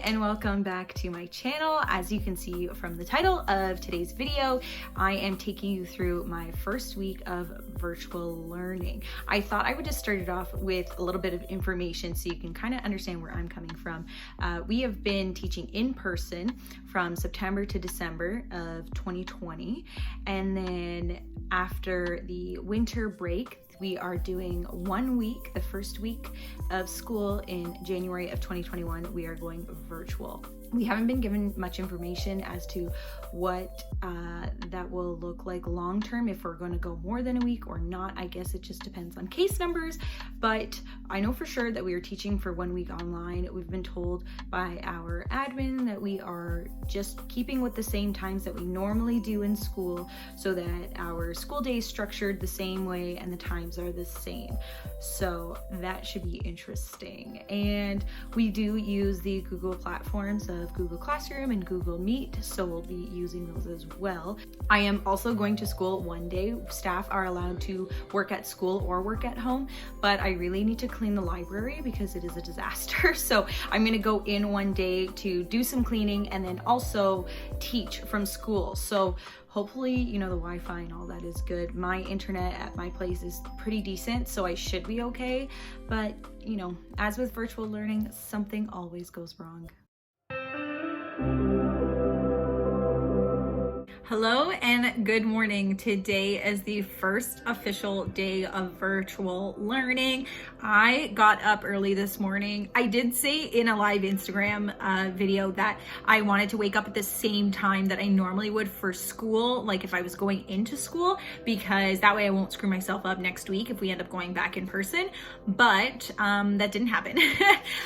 and welcome back to my channel. As you can see from the title of today's video, I am taking you through my first week of virtual learning. I thought I would just start it off with a little bit of information so you can kind of understand where I'm coming from. We have been teaching in person from September to December of 2020, and then after the winter break, we are doing 1 week, the first week of school in January of 2021, we are going virtual. We haven't been given much information as to what that will look like long term, if we're going to go more than a week or not. I guess it just depends on case numbers, but I know for sure that we are teaching for 1 week online. We've been told by our admin that we are just keeping with the same times that we normally do in school so that our school day is structured the same way and the times are the same. So that should be interesting. And we do use the Google platforms of Google Classroom and Google Meet, so we'll be using those as well. I am also going to school one day. Staff are allowed to work at school or work at home, but I really need to clean the library because it is a disaster. So I'm gonna go in one day to do some cleaning and then also teach from school. So hopefully, you know, the Wi-Fi and all that is good. My internet at my place is pretty decent, so I should be okay. But, you know, as with virtual learning, something always goes wrong. Hello and good morning. Today is the first official day of virtual learning. I got up early this morning. I did say in a live Instagram video that I wanted to wake up at the same time that I normally would for school, like if I was going into school, because that way I won't screw myself up next week if we end up going back in person. But that didn't happen.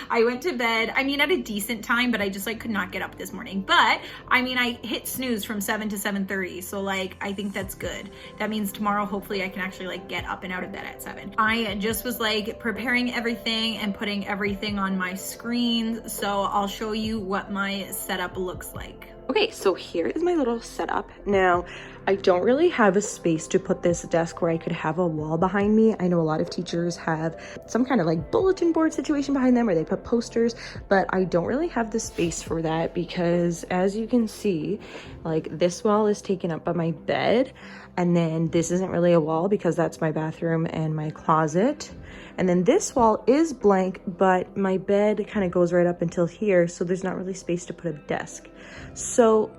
I went to bed, I mean, at a decent time, but I just could not get up this morning. But I mean, I hit snooze from 7 to 7:30, so I think that's good. That means tomorrow hopefully I can actually get up and out of bed at 7. I just was preparing everything and putting everything on my screen, so I'll show you what my setup looks like. Okay, so here is my little setup. Now, I don't really have a space to put this desk where I could have a wall behind me. I know a lot of teachers have some kind of bulletin board situation behind them, or they put posters, but I don't really have the space for that because, as you can see, this wall is taken up by my bed, and then this isn't really a wall because that's my bathroom and my closet. And then this wall is blank, but my bed kind of goes right up until here, so there's not really space to put a desk. So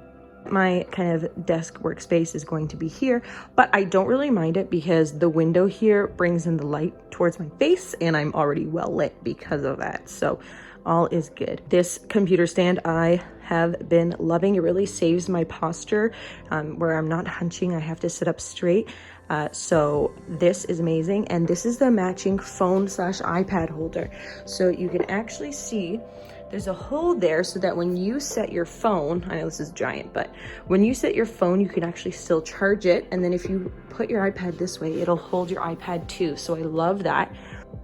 my kind of desk workspace is going to be here, but I don't really mind it because the window here brings in the light towards my face and I'm already well lit because of that. So all is good. This computer stand I have been loving. It really saves my posture where I'm not hunching. I have to sit up straight. So this is amazing. And this is the matching phone/iPad holder. So you can actually see there's a hole there so that when you set your phone, I know this is giant, but when you set your phone, you can actually still charge it. And then if you put your iPad this way, it'll hold your iPad too. So I love that.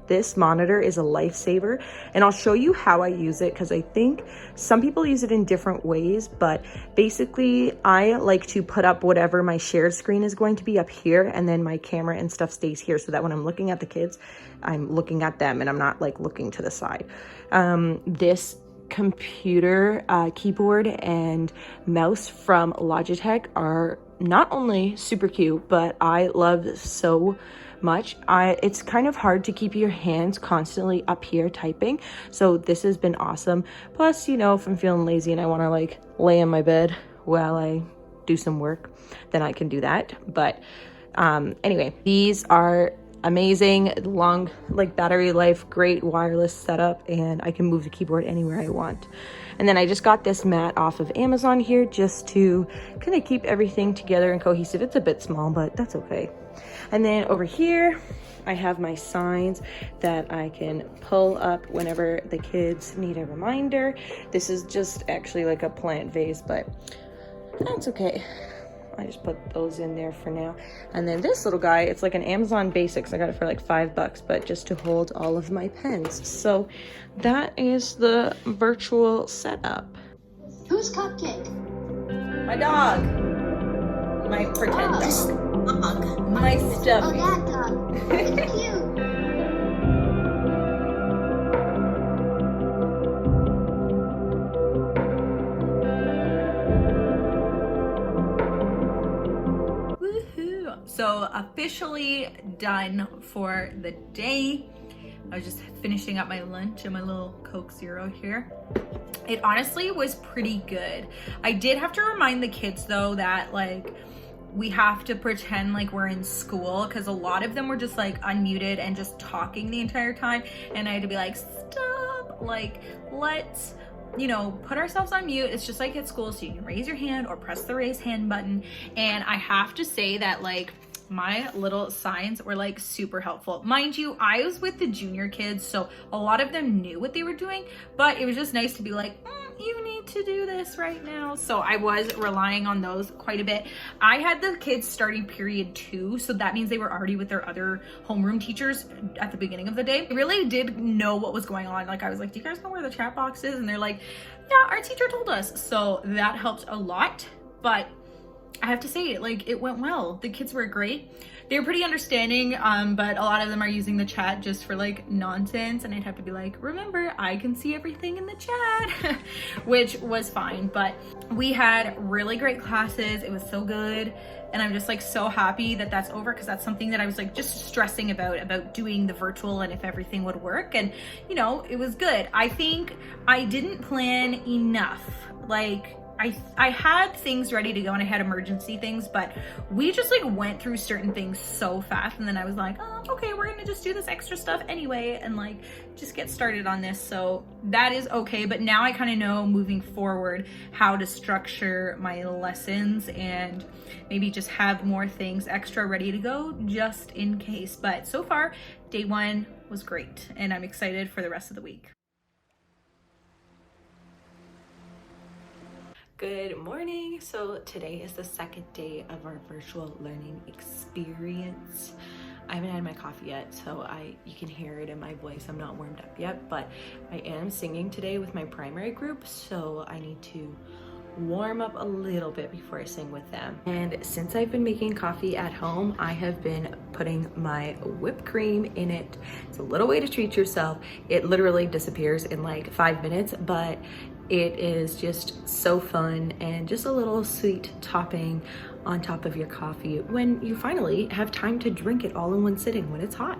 This monitor is a lifesaver, and I'll show you how I use it because I think some people use it in different ways, but basically I like to put up whatever my shared screen is going to be up here, and then my camera and stuff stays here so that when I'm looking at the kids, I'm looking at them and I'm not looking to the side. This computer keyboard and mouse from Logitech are not only super cute, but I love so much. It's kind of hard to keep your hands constantly up here typing, so this has been awesome. Plus, you know, if I'm feeling lazy and I want to lay in my bed while I do some work, then I can do that. But anyway, these are amazing, long battery life, great wireless setup, and I can move the keyboard anywhere I want. And then I just got this mat off of Amazon here just to kind of keep everything together and cohesive. It's a bit small, but that's okay. And then over here, I have my signs that I can pull up whenever the kids need a reminder. This is just actually a plant vase, but that's okay. I just put those in there for now. And then this little guy, it's an Amazon Basics. I got it for $5, but just to hold all of my pens. So that is the virtual setup. Whose cupcake? My dog. My pretend dog. My stuffy. Oh, that dog. It's cute. officially done for the day. I was just finishing up my lunch and my little Coke Zero here. It honestly was pretty good. I did have to remind the kids though that like we have to pretend like we're in school, because a lot of them were just like unmuted and just talking the entire time, and I had to be like, stop, like let's, you know, put ourselves on mute. It's just like at school, so you can raise your hand or press the raise hand button. And I have to say that like my little signs were like super helpful. Mind you, I was with the junior kids, so a lot of them knew what they were doing, but it was just nice to be like, you need to do this right now. So I was relying on those quite a bit. I had the kids starting period 2, so that means they were already with their other homeroom teachers at the beginning of the day. I really did know what was going on. Like I was like, do you guys know where the chat box is? And they're like, yeah, our teacher told us. So that helped a lot. But I have to say, like, it went well. The kids were great. They were pretty understanding, but a lot of them are using the chat just for like nonsense, and I'd have to be like, remember, I can see everything in the chat, which was fine. But we had really great classes. It was so good. And I'm just like so happy that that's over, because that's something that I was like just stressing about doing the virtual and if everything would work. And you know, it was good. I think I didn't plan enough. Like I had things ready to go and I had emergency things, but we just like went through certain things so fast. And then I was like, oh, okay, we're gonna just do this extra stuff anyway and like just get started on this. So that is okay. But now I kind of know moving forward how to structure my lessons and maybe just have more things extra ready to go just in case. But so far, day 1 was great and I'm excited for the rest of the week. Good morning. So today is the second day of our virtual learning experience. I haven't had my coffee yet, so you can hear it in my voice. I'm not warmed up yet, but I am singing today with my primary group, so I need to warm up a little bit before I sing with them. And since I've been making coffee at home, I have been putting my whipped cream in it. It's a little way to treat yourself. It literally disappears in like 5 minutes, but it is just so fun and just a little sweet topping on top of your coffee when you finally have time to drink it all in one sitting when it's hot.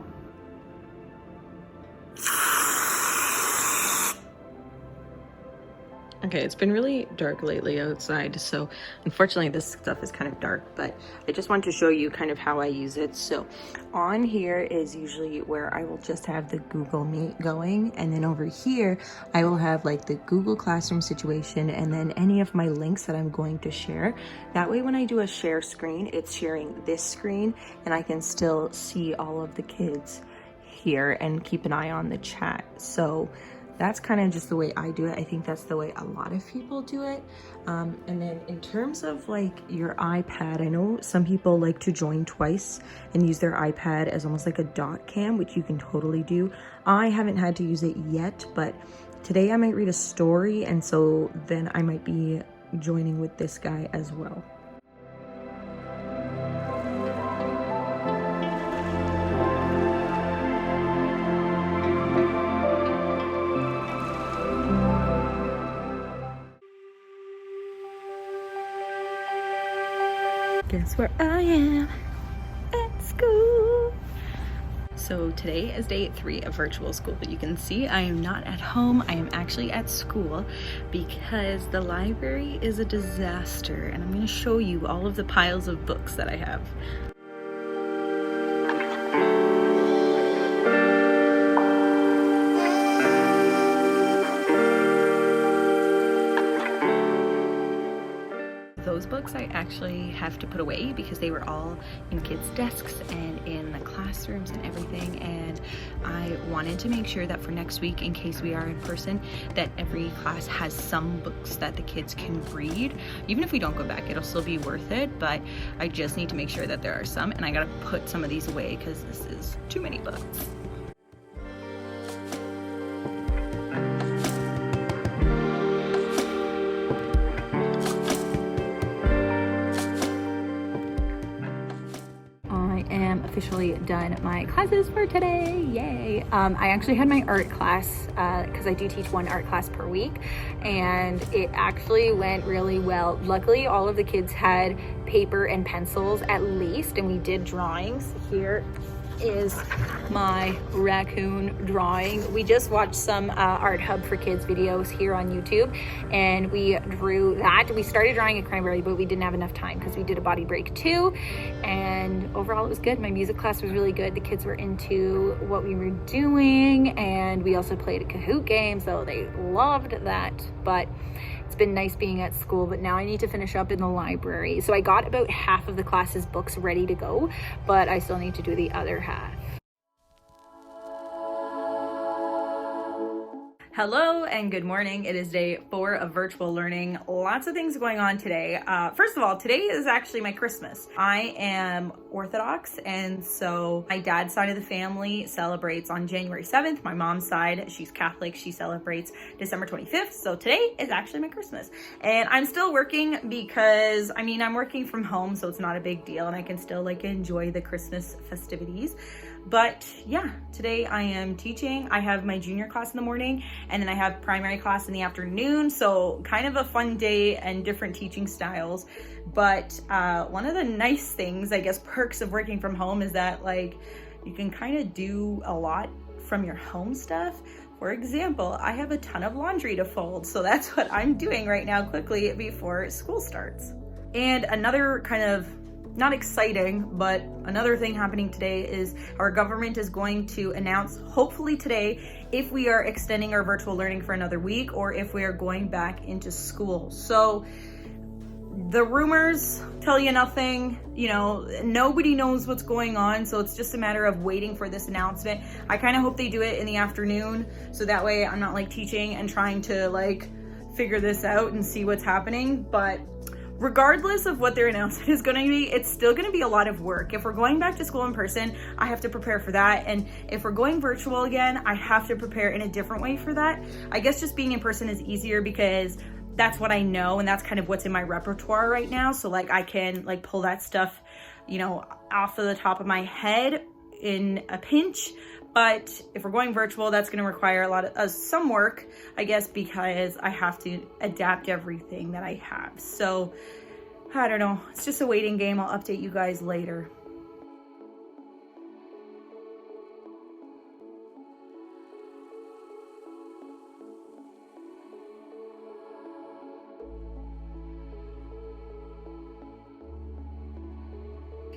Okay, it's been really dark lately outside, so unfortunately this stuff is kind of dark, but I just wanted to show you kind of how I use it. So on here is usually where I will just have the Google Meet going, and then over here I will have like the Google Classroom situation and then any of my links that I'm going to share. That way when I do a share screen, it's sharing this screen and I can still see all of the kids here and keep an eye on the chat. So that's kind of just the way I do it. I think that's the way a lot of people do it. And then in terms of like your iPad, I know some people like to join twice and use their iPad as almost like a dot cam, which you can totally do. I haven't had to use it yet, but today I might read a story, and so then I might be joining with this guy as well. Guess where I am? At school. So today is day 3 of virtual school, but you can see I am not at home. I am actually at school because the library is a disaster, and I'm going to show you all of the piles of books that I have. Those books I actually have to put away because they were all in kids' desks and in the classrooms and everything, and I wanted to make sure that for next week, in case we are in person, that every class has some books that the kids can read. Even if we don't go back, it'll still be worth it, but I just need to make sure that there are some, and I gotta put some of these away because this is too many books. officially done my classes for today. Yay. I actually had my art class because I do teach one art class per week, and it actually went really well. Luckily, all of the kids had paper and pencils at least, and we did drawings. Here is my raccoon drawing. We just watched some Art Hub for Kids videos here on YouTube, and we drew that. We started drawing a cranberry, but we didn't have enough time because we did a body break too, and overall it was good. My music class was really good. The kids were into what we were doing, and we also played a Kahoot game, so they loved that. But it's been nice being at school, but now I need to finish up in the library. So I got about half of the class's books ready to go, but I still need to do the other half. Hello and good morning. It is day 4 of virtual learning. Lots of things going on today. First of all, today is actually my Christmas. I am Orthodox, and so my dad's side of the family celebrates on January 7th. My mom's side, she's Catholic, she celebrates December 25th. So today is actually my Christmas. And I'm still working because, I'm working from home, so it's not a big deal, and I can still enjoy the Christmas festivities. But yeah, today I am teaching. I have my junior class in the morning, and then I have primary class in the afternoon. So kind of a fun day and different teaching styles. But one of the nice things, I guess, perks of working from home is that you can kind of do a lot from your home stuff. For example, I have a ton of laundry to fold. So that's what I'm doing right now quickly before school starts. And another kind of not exciting, but another thing happening today is our government is going to announce, hopefully today, if we are extending our virtual learning for another week or if we are going back into school. So the rumors tell you nothing, nobody knows what's going on. So it's just a matter of waiting for this announcement. I kind of hope they do it in the afternoon, so that way I'm not teaching and trying to figure this out and see what's happening. But regardless of what their announcement is going to be, it's still going to be a lot of work. If we're going back to school in person, I have to prepare for that. And if we're going virtual again, I have to prepare in a different way for that. I guess just being in person is easier because that's what I know and that's kind of what's in my repertoire right now. So I can pull that stuff, off of the top of my head in a pinch. But if we're going virtual, that's going to require a lot of some work, I guess, because I have to adapt everything that I have. So I don't know. It's just a waiting game. I'll update you guys later.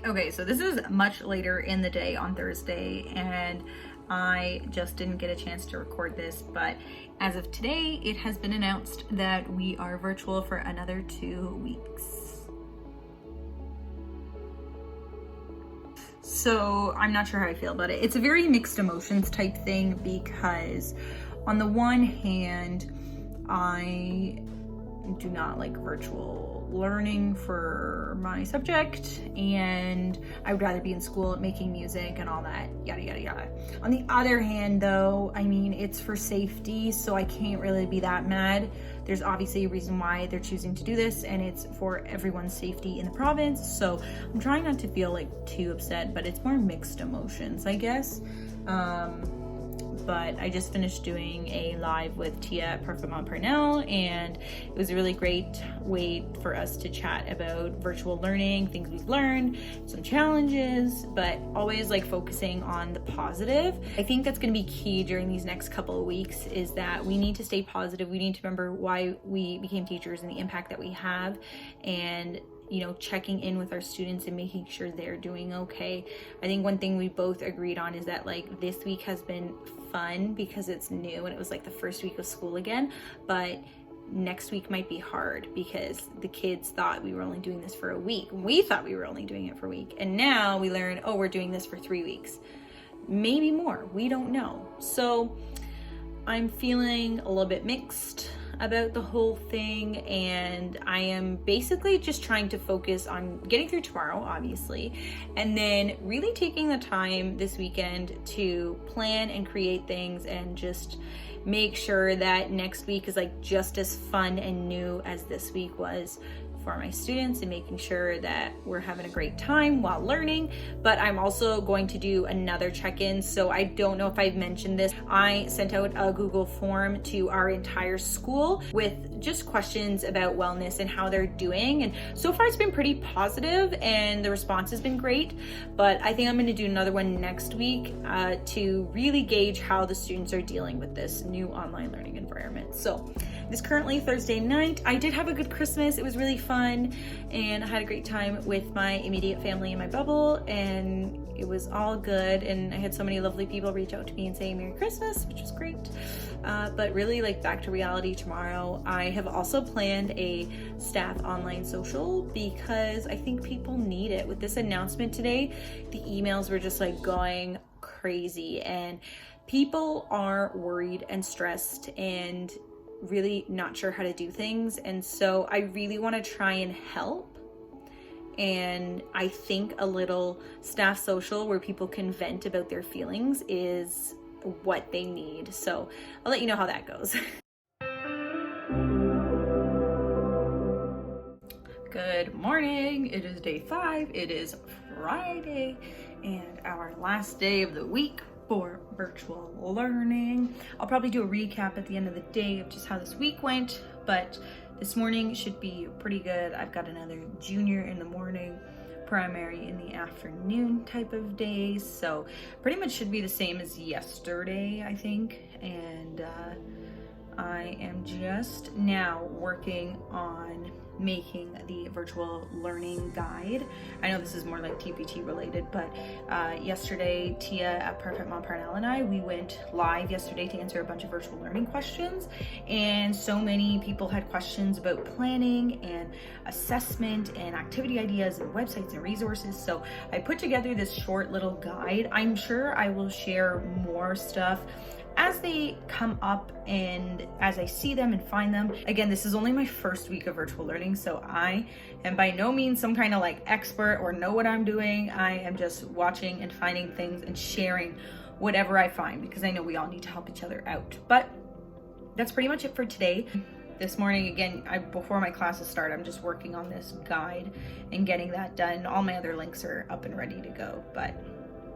Okay, so this is much later in the day on Thursday, and I just didn't get a chance to record this, but as of today, it has been announced that we are virtual for another 2 weeks. So I'm not sure how I feel about it. It's a very mixed emotions type thing because on the one hand, I do not like virtual learning for my subject, and I would rather be in school making music and all that, yada yada yada. On the other hand though, it's for safety, so I can't really be that mad. There's obviously a reason why they're choosing to do this, and it's for everyone's safety in the province, so I'm trying not to feel too upset, but it's more mixed emotions, I guess. But I just finished doing a live with Tia at Perfect Montparnasse, and it was a really great way for us to chat about virtual learning, things we've learned, some challenges, but always focusing on the positive. I think that's going to be key during these next couple of weeks, is that we need to stay positive. We need to remember why we became teachers and the impact that we have, and checking in with our students and making sure they're doing okay. I think one thing we both agreed on is that this week has been fun because it's new and it was the first week of school again, but next week might be hard because the kids thought we were only doing this for a week. We thought we were only doing it for a week, and now we learn, we're doing this for 3 weeks, maybe more, we don't know. So I'm feeling a little bit mixed about the whole thing, and I am basically just trying to focus on getting through tomorrow, obviously, and then really taking the time this weekend to plan and create things and just make sure that next week is just as fun and new as this week was for my students and making sure that we're having a great time while learning. But I'm also going to do another check-in. So I don't know if I've mentioned this. I sent out a Google form to our entire school with just questions about wellness and how they're doing. And so far it's been pretty positive and the response has been great. But I think I'm going to do another one next week to really gauge how the students are dealing with this new online learning environment. So it's currently Thursday night. I did have a good Christmas. It was really fun and I had a great time with my immediate family in my bubble, and it was all good. And I had so many lovely people reach out to me and say Merry Christmas, which was great. But really, like, back to reality tomorrow. I have also planned a staff online social because I think people need it. With this announcement today, the emails were just like going crazy and people are worried and stressed and really not sure how to do things. And so I really want to try and help. And I think a little staff social where people can vent about their feelings is what they need. So I'll let you know how that goes. Good morning. It is day 5. It is Friday and our last day of the week for virtual learning. I'll probably do a recap at the end of the day of just how this week went, but this morning should be pretty good. I've got another junior in the morning, primary in the afternoon type of days, so pretty much should be the same as yesterday, I think. And I am just now working on making the virtual learning guide. I know this is more like TPT related, but yesterday Tia at Perfect Mom Parnell and I, we went live yesterday to answer a bunch of virtual learning questions, and so many people had questions about planning and assessment and activity ideas and websites and resources. So I put together this short little guide. I'm sure I will share more stuff as they come up and as I see them and find them. Again, this is only my first week of virtual learning, so I am by no means some kind of like expert or know what I'm doing. I am just watching and finding things and sharing whatever I find, because I know we all need to help each other out. But that's pretty much it for today. This morning, again, before my classes start, I'm just working on this guide and getting that done. All my other links are up and ready to go, but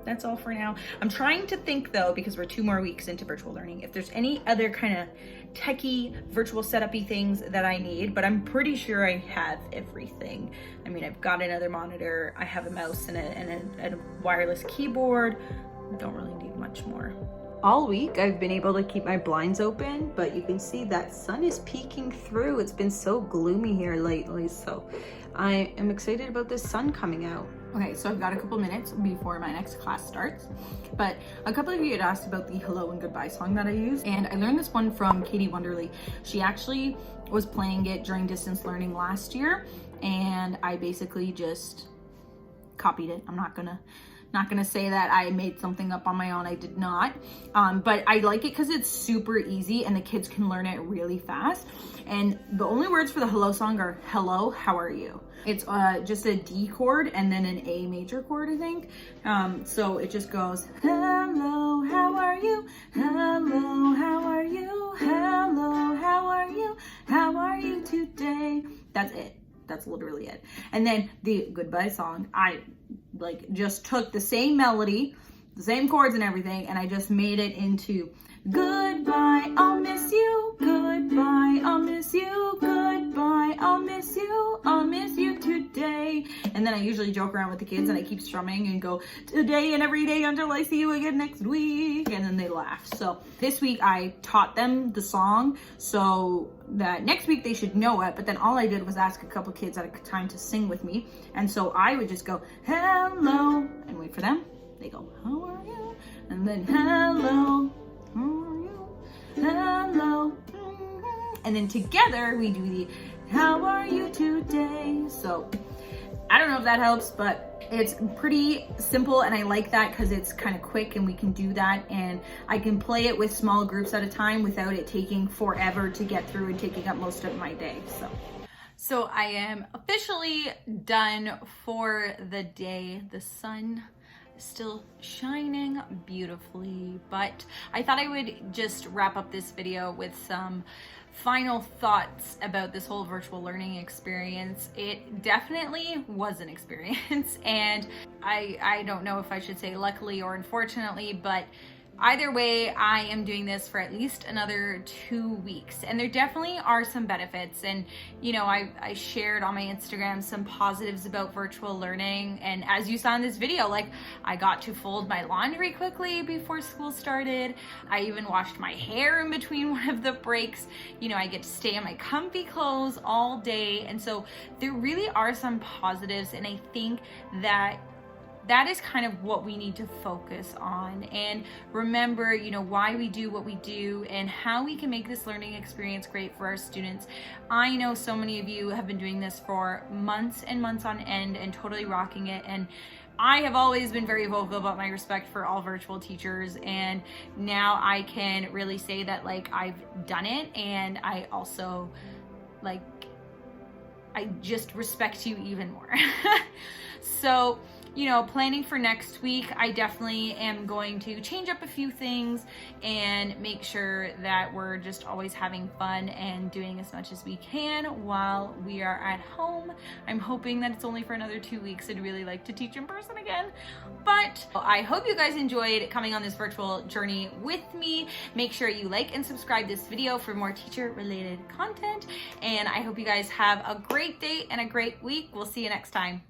that's all for now. I'm trying to think though, because we're 2 more weeks into virtual learning, if there's any other kind of techie virtual setup-y things that I need, but I'm pretty sure I have everything. I mean, I've got another monitor, I have a mouse and a wireless keyboard. Don't really need much more. All week I've been able to keep my blinds open, but you can see that sun is peeking through. It's been so gloomy here lately, so I am excited about this sun coming out. Okay, so I've got a couple minutes before my next class starts, but a couple of you had asked about the hello and goodbye song that I use, and I learned this one from Katie Wonderly. She actually was playing it during distance learning last year, and I basically just copied it. I'm not gonna say that I made something up on my own. I did not, but I like it because it's super easy and the kids can learn it really fast. And the only words for the hello song are hello, how are you? It's just a D chord and then an A major chord, I think. So it just goes, hello, how are you? Hello, how are you? Hello, how are you? How are you today? That's it. That's literally it. And then the goodbye song, I just took the same melody, the same chords and everything, and I just made it into goodbye, I'll miss you. Goodbye, I'll miss you. Goodbye, I'll miss you. I'll miss you today. And then I usually joke around with the kids and I keep strumming and go today and every day until I see you again next week. And then they laugh. So this week I taught them the song so that next week they should know it. But then all I did was ask a couple kids at a time to sing with me. And so I would just go, hello, and wait for them. They go, how are you? And then hello, how are you? Hello. And then together we do the how are you today? So I don't know if that helps, but it's pretty simple and I like that because it's kind of quick and we can do that, and I can play it with small groups at a time without it taking forever to get through and taking up most of my day. So I am officially done for the day. The sun still shining beautifully. But I thought I would just wrap up this video with some final thoughts about this whole virtual learning experience. It definitely was an experience, and I don't know if I should say luckily or unfortunately, but either way, I am doing this for at least another 2 weeks, and there definitely are some benefits. And you know, I shared on my Instagram some positives about virtual learning, and as you saw in this video, like, I got to fold my laundry quickly before school started. I even washed my hair in between one of the breaks. You know, I get to stay in my comfy clothes all day, and so there really are some positives, and I think that is kind of what we need to focus on and remember, you know, why we do what we do and how we can make this learning experience great for our students. I know so many of you have been doing this for months and months on end and totally rocking it, and I have always been very vocal about my respect for all virtual teachers, and now I can really say that, like, I've done it, and I also, like, I just respect you even more. So, you know, planning for next week, I definitely am going to change up a few things and make sure that we're just always having fun and doing as much as we can while we are at home. I'm hoping that it's only for another 2 weeks. I'd really like to teach in person again. But I hope you guys enjoyed coming on this virtual journey with me. Make sure you like and subscribe this video for more teacher-related content. And I hope you guys have a great day and a great week. We'll see you next time.